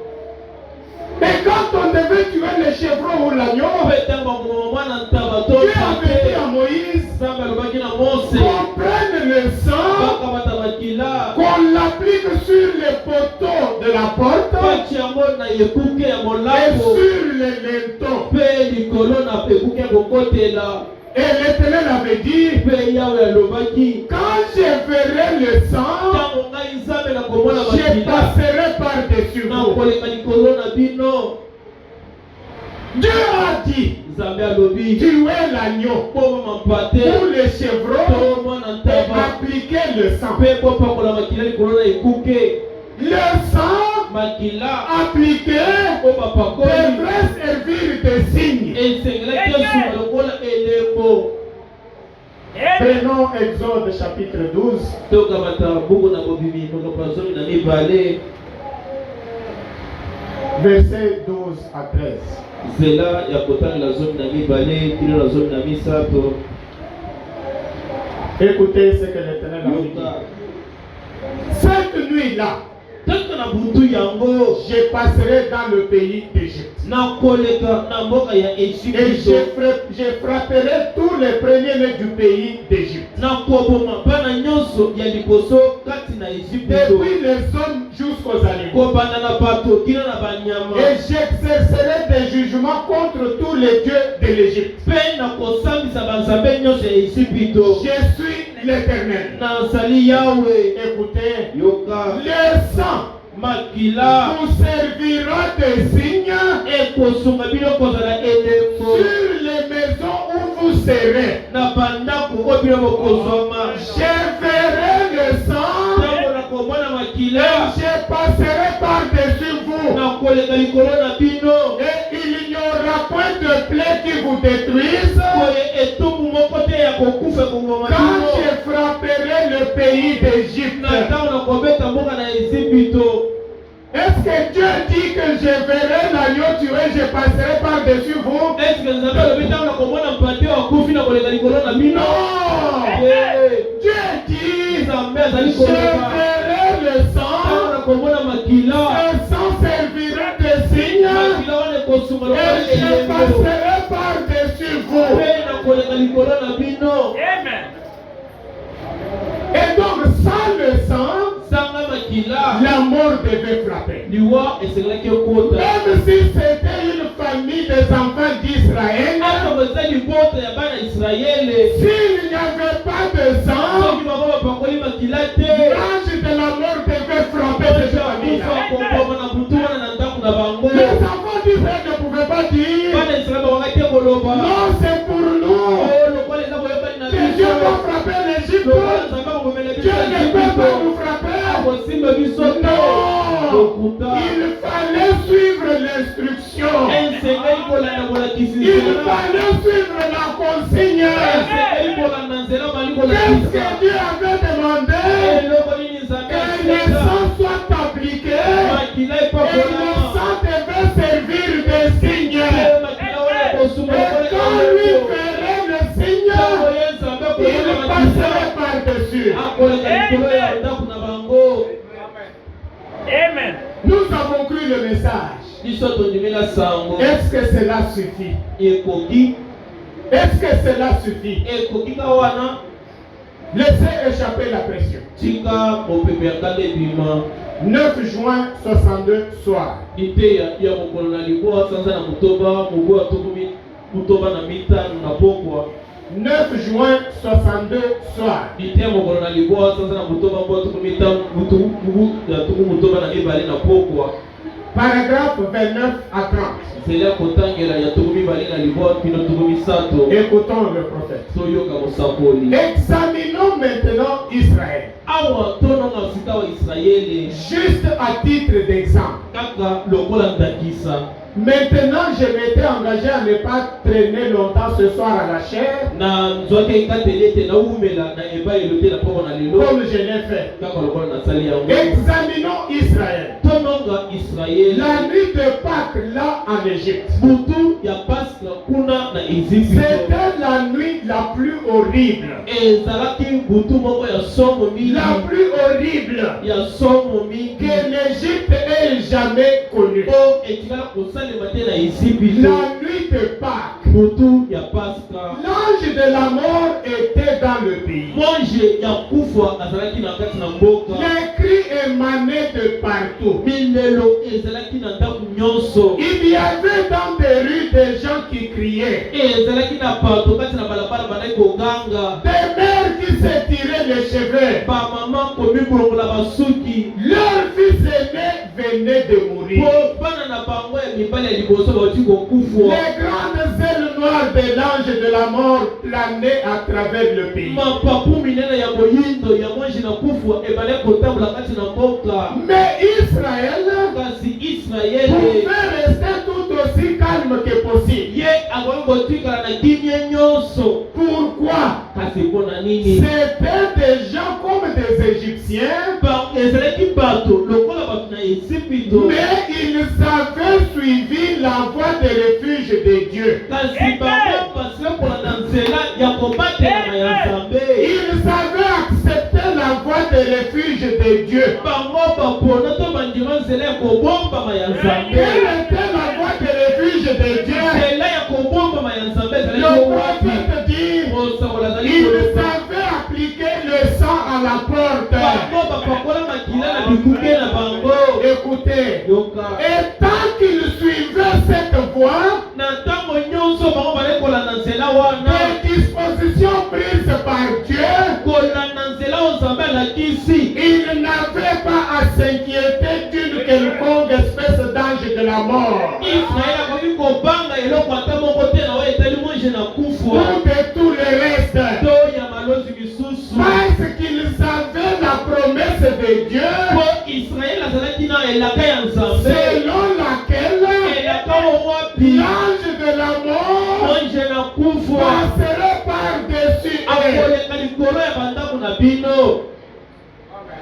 Et quand on devait tuer le chevreau ou l'agneau, mpe ntango bakoma mwana ntaba to Dieu avait dit mpate à Moïse nzambe alobaki na mose qu'on prenne le sang, bakabata makila qu'on l'applique sur les poteaux de la porte pati yango na ekuke ya et molako sur les lintons. mpe likolo na ekuke ya kokotela Et l'Éternel avait dit, mpe yawe alobaki quand je verrai le sang, ntango ngai nzambe nakomona je makila passerai par-dessus vous. nakoleka likolo na bino Dieu a dit, nzambe alobi tuez l'agneau boma mampate ou le chevreau to mwana et ntaba appliquez le sang. mpe bopakola makila likolo na ekuke Le sang makila appliqué po bapakoli devrait servir de signe. esengelaki esunga lokola elembo Prenons Exode chapitre 12, tokamata buku na bobimi makambo ya zomi na mibale versets 12 à 13. nzela ya kotangela zomi na mibale kino na zomi na misato Écoutez ce que l'Éternel a dit. yoka Cette nuit-là, taka na butu yango je passerai dans le pays d'Égypte. nakoleka na mboka ya Et ejipito je frapperai tous les premiers-nés du pays d'Égypte. nakoboma bana nyonso ya liboso kati na ejipito Depuis les hommes jusqu'aux animaux. kobanda na bato kino na banyama Et j'exercerai des jugements contre tous les dieux de l'Égypte. mpe nakosambisa banzambe nyonso ya ejipito Je suis l'Éternel. nazali yawe Écoutez, yoka le sang makila vous servira de signe ekosunga bino kozala elembo sur les maisons où vous serez. na bandako oyo bino bokozwama Je verrai le sang ntango nakomona makila et je Et il n'y aura point de plaie qui vous détruise quand je frapperai le pays d'Égypte. Est-ce que Dieu dit que je verrai l'agneau tué, je passerai par-dessus vous? Non! Dieu dit, je verrai le sang, le sang servira de signe, et je passerai par-dessus vous. Amen. Et donc, sans le sang, la mort devait frapper. Même si c'était une famille des enfants d'Israël, s'il n'y avait pas de sang, l'ange de la mort devait frapper cette famille-là. Les enfants d'Israël ne pouvaient pas dire, non, c'est pour nous que Dieu va frapper l'Égypte. Dieu ne peut pas nous frapper. Non, il fallait suivre l'instruction. Il fallait suivre la consigne. Qu'est-ce que Dieu avait demandé? Que le sang soit appliqué et le sang devait servir de signe. Et quand lui ferait le signe, il passerait par-dessus. Amen. Nous avons cru le message. Est-ce que cela suffit? Est-ce que cela suffit? Laissez échapper la pression. 9 juin 62 soir. 9 juin 62 soir. Paragraphe 29 à 30. Écoutons le prophète. Examinons maintenant Israël. Juste à titre d'exemple. Maintenant, je m'étais engagé à ne pas traîner longtemps ce soir à la chair, comme je l'ai fait. Examinons Israël. La nuit de Pâques là en Égypte, c'était la nuit la plus horrible. La plus horrible que l'Égypte ait jamais connue. La nuit de Pâques, l'ange de la mort était dans le pays. Les cris émanaient de partout. Il y avait dans des rues des gens qui criaient, des mères qui se tiraient les cheveux. Leur fils aîné venait de mourir. Les grandes ailes noires de l'ange de la mort planaient à travers le pays. Mais Israël pouvait rester tout aussi calme que possible. Pourquoi? C'était des gens comme des Égyptiens, mais ils avaient suivi la voie de refuge de Dieu. Ils avaient accepté la voie de refuge de Dieu. Quelle était la voie de refuge de Dieu? Le prophète dit, ils savaient appliquer le sang à la porte. Écoutez, et tant qu'ils suivaient cette voie, les dispositions prises par Dieu, ils n'avaient pas à s'inquiéter d'une quelconque espèce d'ange de la mort. Ou de tout le reste. Parce qu'ils avaient la promesse de Dieu, selon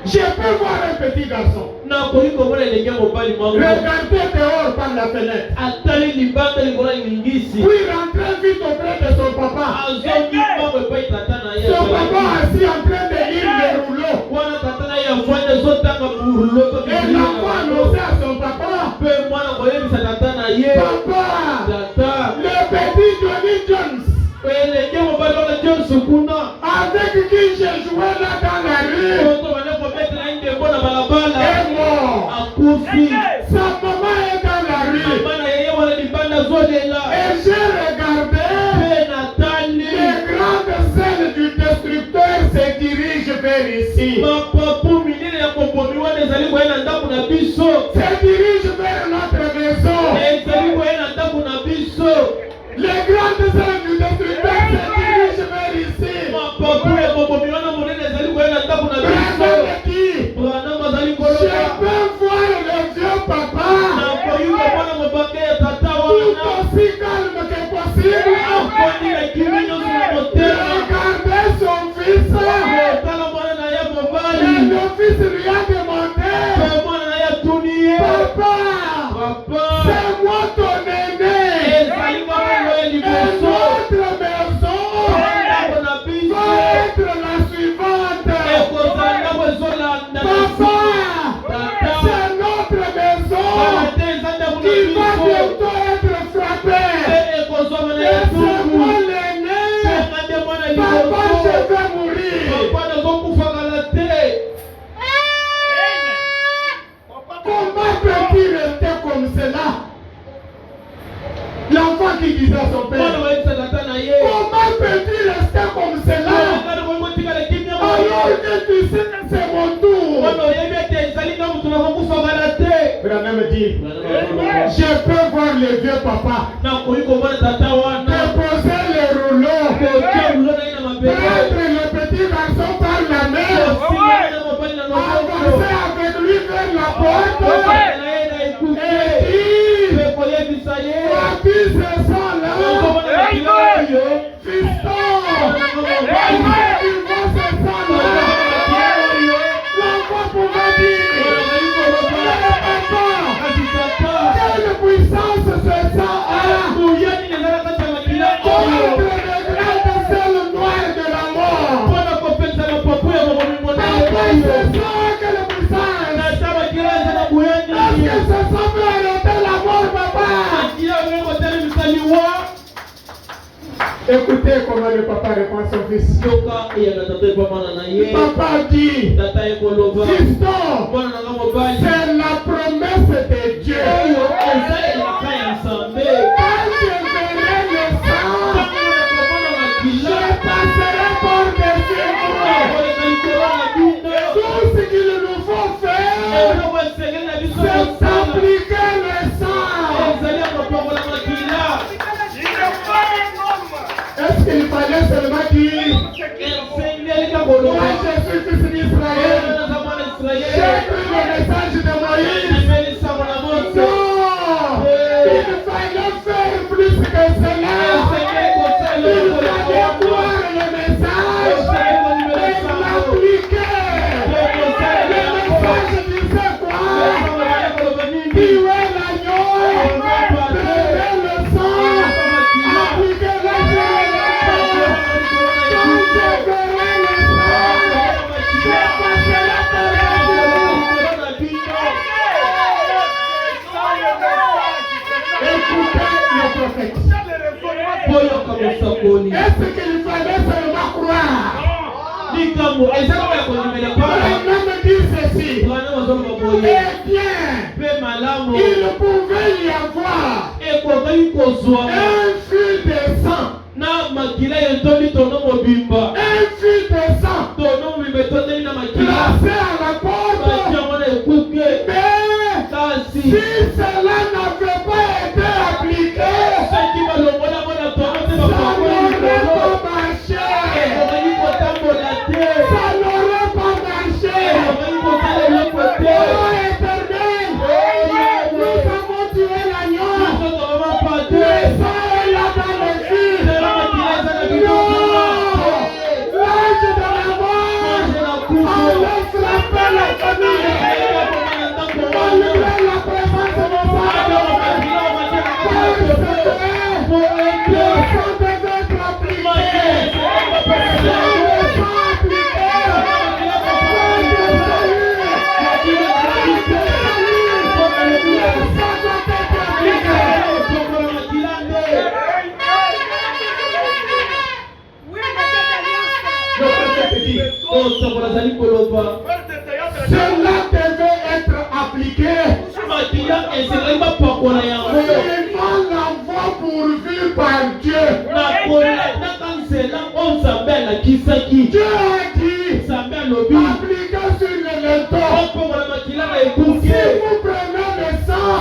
Je peux voir un petit garçon. Regardez dehors par la fenêtre. Puis rentrer vite auprès de son papa. Son papa assis en train de lire les rouleaux. Et l'enfant annonçait à son papa. Papa, le petit Johnny Jones. Avec qui j'ai joué là dans la rue. Est mort. Sa maman est dans la rue. Et j'ai regardé. Les grandes ailes du destructeur se dirigent vers ici. Se dirigent vers notre maison. Les grandes ailes du destructeur se dirigent vers ici. Je peux voir le vieux papa. Tout aussi calme que possible. Regardez son fils. Et le fils lui a demandé. Papa, c'est moi ton aîné. Et notre maison va être la suivante. Papa, c'est notre maison qui va bientôt être frappée. Et c'est moi l'aîné. Papa, je vais mourir. Comment peut-il rester comme cela? L'enfant qui disait à son père. Comment peux-tu rester comme cela? Alors que tu sais que c'est mon tour. Branham dit, je peux voir le vieux papa déposer les rouleaux, prendre le petit garçon par la main, avancer avec lui vers la porte et dire, papi c'est ça là, fiston, il va c'est ça là. L'enfant pouvait dire, quelle puissance c'est ça, contre les grandes selles noires de la mort. Papa, c'est ça, quelle puissance. Est-ce que c'est ça peut arrêter la mort, papa? Écoutez comment le papa répond à son fils. Papa dit, fiston, c'est la promesse de Dieu. Quand je verrai le sang, je passerai par-dessus vous. Tout ce qu'il nous faut faire, c'est s'appliquer le sang. Est-ce qu'il fallait seulement dire, moi je suis fils d'Israël, j'ai pris le message de Moïse? Non, il fallait faire plus que cela. Il fallait voir le message et l'appliquer. Le message disait quoi? Tuer l'agneau, prenez le sang, appliquez le sang. Quand je verrai le sang, je passerai par-dessus. Écoutez le prophète. Est-ce qu'il fallait seulement croire? Branham dit ceci. Eh bien, il pouvait y avoir un fil de sang. Un fil de sang placé à la porte. Mais si cela n'avait pas été appliqué, ça n'aurait pas marché. Ça n'aurait pas marché. Oh éternel, nous avons tué l'agneau. Le sang est là dans le fil. Non, là dit. Cela devait être appliqué. Il Seulement la voie pourvue par Dieu. Dieu a dit, appliquez sur le letton. Si vous prenez le sang,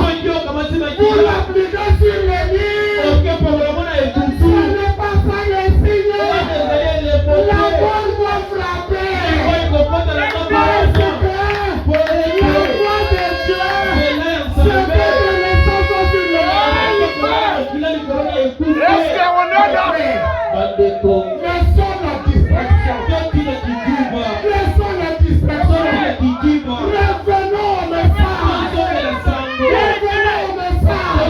vous l'appliquez sur les livres. Ce n'est pas ça le signe. La voix va frapper. Parce que la voix de Dieu, c'est que le sang soit sur le livre. Est-ce qu'on a là? Laissons la distraction. Laissons la distraction. Revenons au message. Revenons au message.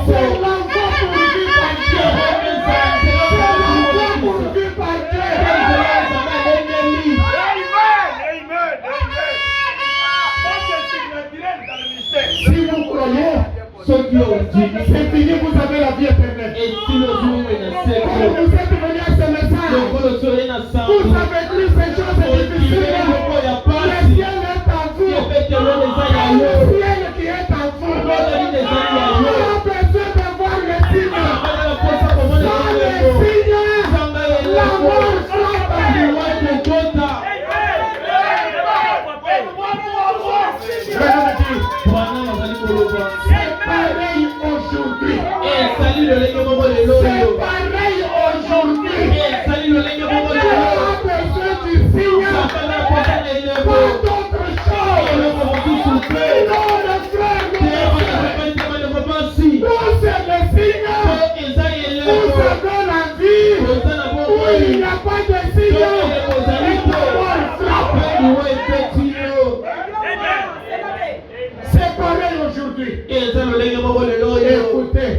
C'est la voie pourvue par Dieu. C'est la voie pourvue par Dieu. Si vous croyez, c'est fini, vous avez la vie éternelle. Quand vous êtes venu à ce message, vous avez cru ces choses difficiles. Le ciel est en vous. Le ciel qui est en vous. On a besoin de voir le signe. Sans le signe, la mort frappe. C'est pareil aujourd'hui. C'est pareil aujourd'hui. Dieu a besoin du signe. Pas d'autre chose. Non, le frère, où c'est le signe, où c'est dans la vie, où il n'y a pas de signe, la mort frappe. C'est pareil aujourd'hui. Écoutez,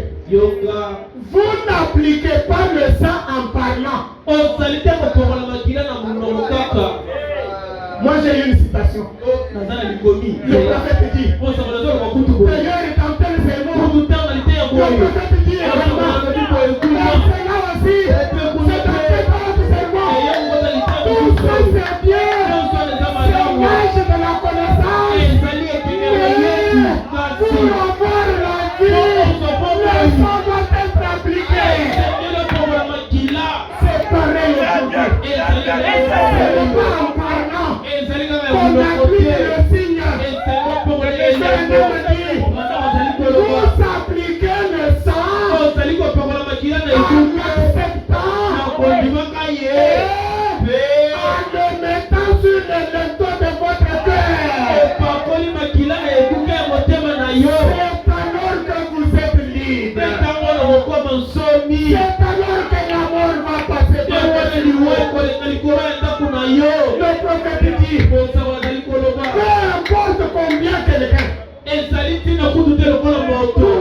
vous n'appliquez pas le sang en parlant. Moi j'ai une citation. Le prophète dit, d'ailleurs il est en tel sermon. Le prophète dit également, cela aussi, c'est un préparé du sermon. Tout ça c'est bien, c'est l'âge de la connaissance. Pour avoir la vie, le sang doit être appliqué. C'est pareil aujourd'hui. C'est pas en parlant qu'on applique le signe. Vous appliquez le sang en acceptant et en le mettant sur le letton de votre cœur. C'est alors que vous êtes libre. C'est alors que la mort va passer par le prophète dit, peu importe combien quelqu'un pouvait démontrer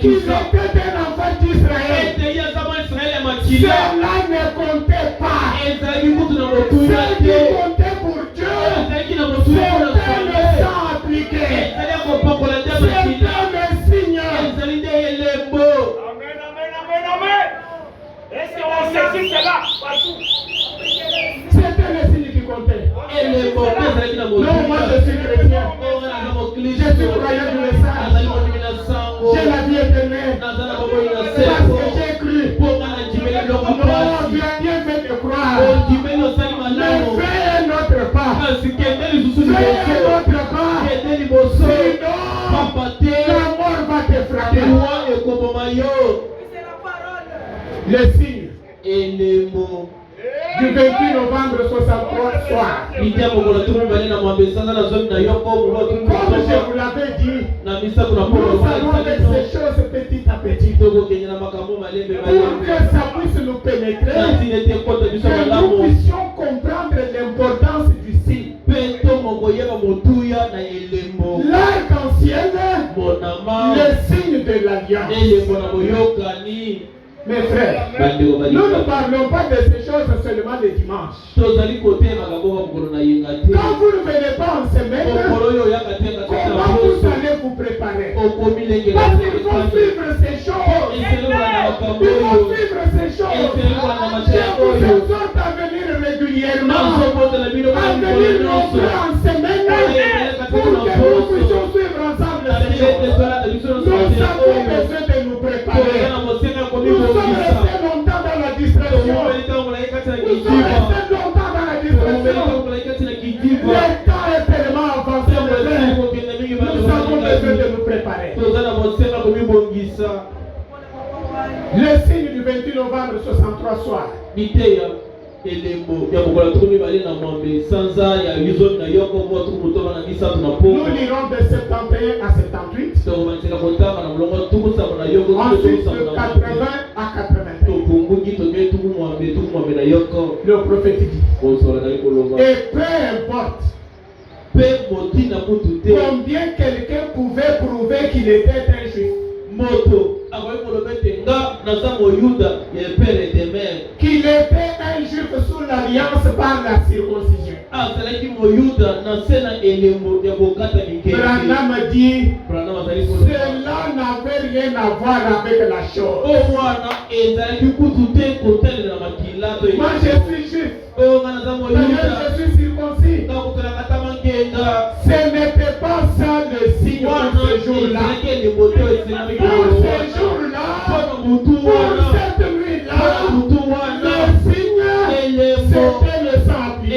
qu'il était un enfant d'Israël, cela ne comptait pas. Ce qui comptait pour Dieu, c'était le sang appliqué. C'était le signe. Est-ce qu'on saisit cela partout? C'était le signe qui comptait. Non, moi je suis chrétien. Je suis croyant du message. J'ai la vie éternelle. Parce que j'ai cru. Non, bien fait de croire. Mais fais un autre pas. Fais un autre pas. Sinon, la mort va te frapper. Le signe du 28 novembre 63 soir. Comme je vous l'avais dit, nous allons avec ces choses petit à petit pour que ça puisse nous pénétrer, que nous puissions comprendre l'importance du signe. L'arc-en-ciel, le signe de l'alliance. Mes frères, nous ne parlons pas de ces choses seulement le dimanche. Quand vous ne venez pas en semaine, comment vous allez vous préparer? Parce qu'il faut suivre ces choses. makambo Il faut oyo suivre ces choses. etelekwa na Je mateko vous oyo exhorte à venir régulièrement, nazobotela bino à bana venir mikolo nombreux nyonso en semaine, pour que nous puissions suivre ensemble ces choses. Nous avons besoin de nous préparer. Nous sommes restés longtemps dans la distraction. Nous sommes restés longtemps dans la distraction. Le temps est tellement avancé, mes frères. Nous avons besoin de nous préparer. Le signe du 28 novembre 63 soir. elembo ya bokola tukumi bali na mwambe sanza ya yuzo na yoko mwa tukutoka na misa tunapoko. Nous lirons de 71 à 78. So manisika kotama na mlongo tukusa na yoko ensuite de 80 à 81. Tukumbuki toke tukumwambe na yoko. Le prophète dit. Kosola na koloma. Et peu importe combien quelqu'un pouvait prouver qu'il était un juif. Moto qu'il était un juif sous l'alliance par la circoncision. Branham dit cela n'avait rien à voir avec la chose. Moi je suis juif. Je suis circoncis. Ce n'était pas ça le signe pour ce jour-là. Pour ce jour-là, pour cette nuit-là, le signe, c'était le sang. Il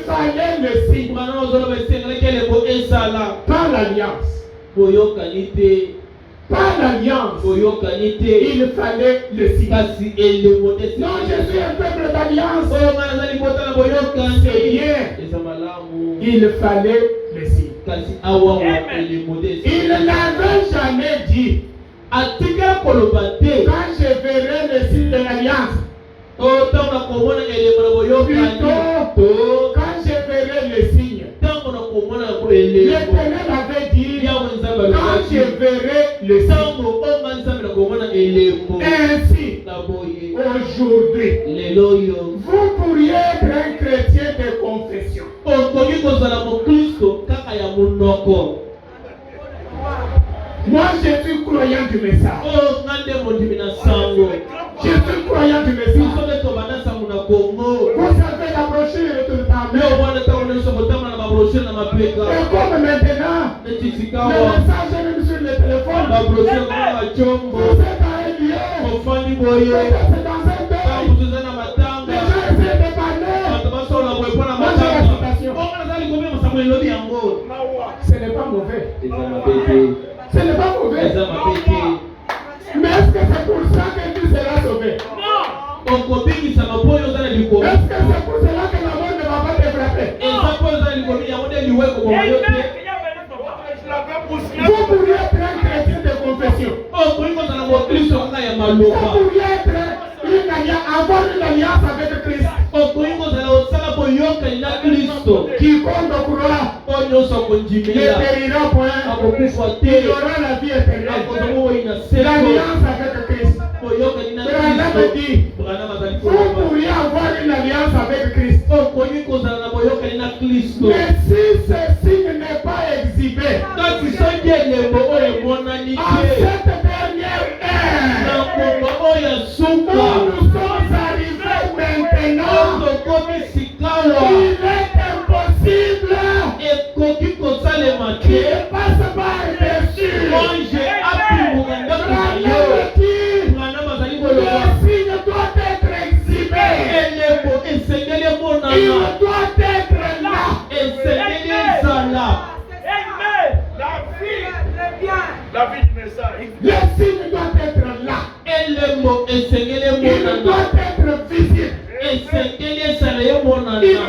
fallait le signe. Par l'alliance. Par l'alliance, il fallait le signe. Non, je suis un peuple d'alliance. C'est bien. Il fallait le signe. Il n'avait jamais dit quand je verrai le signe de l'alliance. Plutôt, quand je verrai le signe. L'Éternel avait dit quand je verrai le signe. Ainsi, aujourd'hui, vous pourriez être un chrétien de confession. Moi, je suis croyant du message. Je suis croyant du message. Vous savez la brochure de tout le temps. Et comme maintenant, le message est même sur le téléphone. Vous êtes à un lieu. Vous êtes dans un pays. Les gens essaient de parler. Moi, j'ai la citation. Ce n'est pas mauvais. Ce n'est pas mauvais. Mais est-ce que c'est pour ça que tu seras sauvé? Non. Est-ce que c'est pour cela que la mort ne va pas te frapper? Vous pourriez être un chrétien de confession. Vous pourriez avoir une alliance avec Christ. Quiconque croit ne périra point. Il aura la vie éternelle. L'alliance avec Christ. Branham dit vous pourriez avoir une alliance avec Christ. Mais si ce signe n'est pas exhibé à cette dernière ère où nous sommes arrivés maintenant, il est impossible qu'il passe par-dessus. Le signe doit être exhibé. Il doit être là. La vie du message. Le signe doit être là. Il doit être visible. Il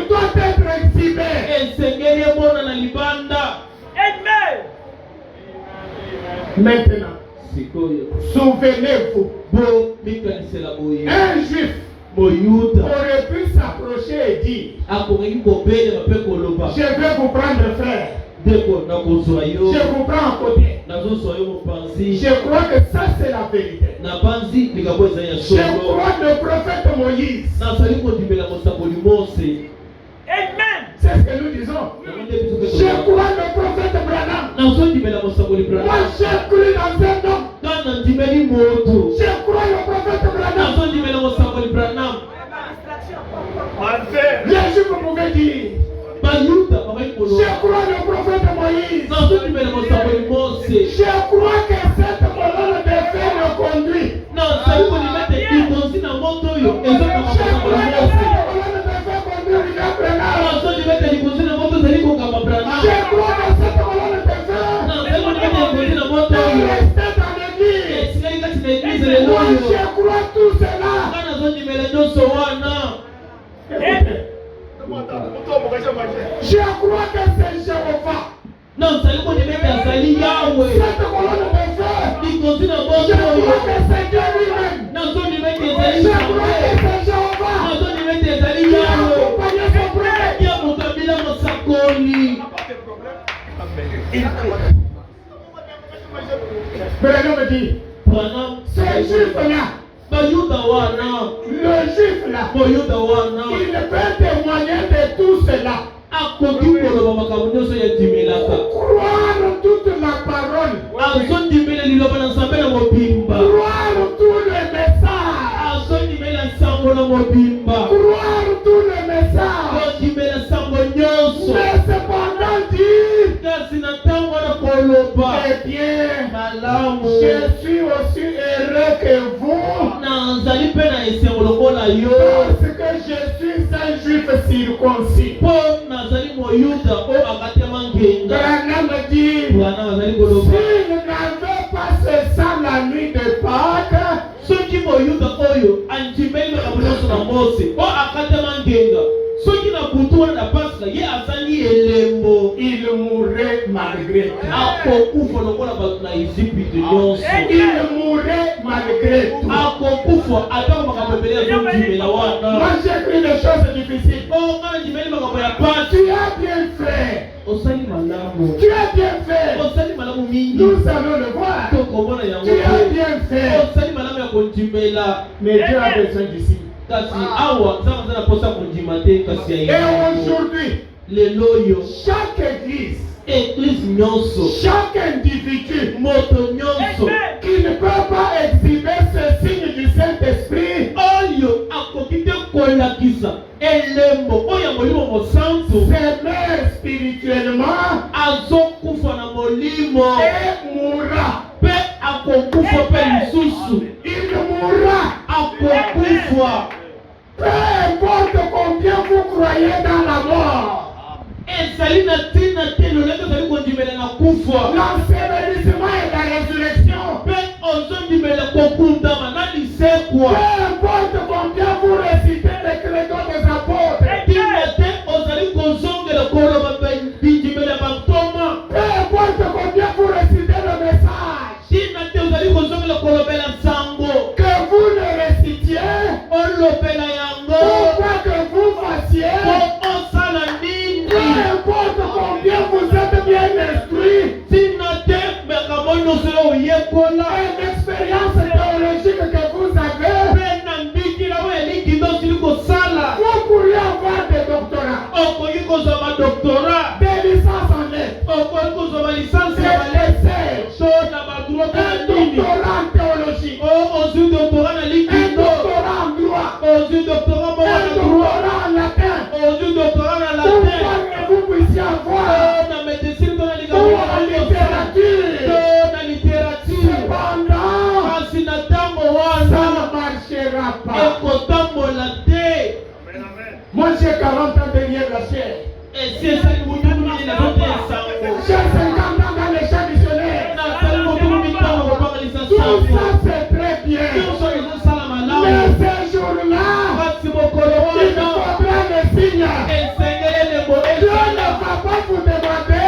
doit être exhibé. Maintenant, souvenez-vous, un juif aurait pu s'approcher et dire je vais vous prendre frère. Je vous prends à côté. Je crois que ça c'est la vérité. Je crois le prophète Moïse. Amen. C'est c'est ce que nous disons. Je crois le prophète Branham. Moi, j'ai cru dans un homme. Je crois le prophète Branham. Les Juifs pouvaient dire. Je crois le prophète Moïse. Je crois que cette colonne de feu me conduit. Je crois que cette colonne de feu conduit William Branham. Je crois que cette colonne de feu est restée dans l'église. Moi, je crois tout cela. Je crois que c'est Jéhovah. Cette colonne de feu, je crois que c'est Dieu lui-même. Je crois que c'est Jéhovah. Qui a accompagné son prophète. Branham me dit, ce juif-là, le juif-là, il peut témoigner de tout cela. Croire toute la parole. Croire tout le message. Croire tout le message. Mais cependant dire, eh bien, je suis aussi heureux que vous. Parce que je suis un juif circoncis. Branham dit, s'il n'avait pas ce sang la nuit de Pâques, il mourrait malgré tout. Il mourrait malgré tout. Moi j'écris des choses difficiles. Tu as bien fait. Tu as bien fait. Nous allons le voir. Tu as bien fait. Mais Dieu a besoin d'ici. Et aujourd'hui, chaque église, chaque individu qui ne peut pas exhiber ce signe du Saint-Esprit, s'aimer spirituellement et mourra. Il mourra. Peu importe combien vous croyez dans la mort. L'ensevelissement et la résurrection. Peu importe combien vous récitez les credos des apôtres. Peu importe combien vous récitez le message. Que vous le récitiez. Pourquoi que vous fassiez. Peu importe combien vous êtes bien instruit. Une expérience théologique que vous avez. Vous pourriez avoir des doctorats. Des licences en lettres. Un doctorat en théologie. Un doctorat en droit. Un doctorat en latin. Pourquoi que vous puissiez avoir en littérature. Cependant, ça ne marchera pas. Moi j'ai 40 ans derrière la chair. J'ai 50 ans dans les champs missionnaires. Tout ça c'est très bien. Mais ces jours-là, il faudra le signe. Dieu ne va pas vous demander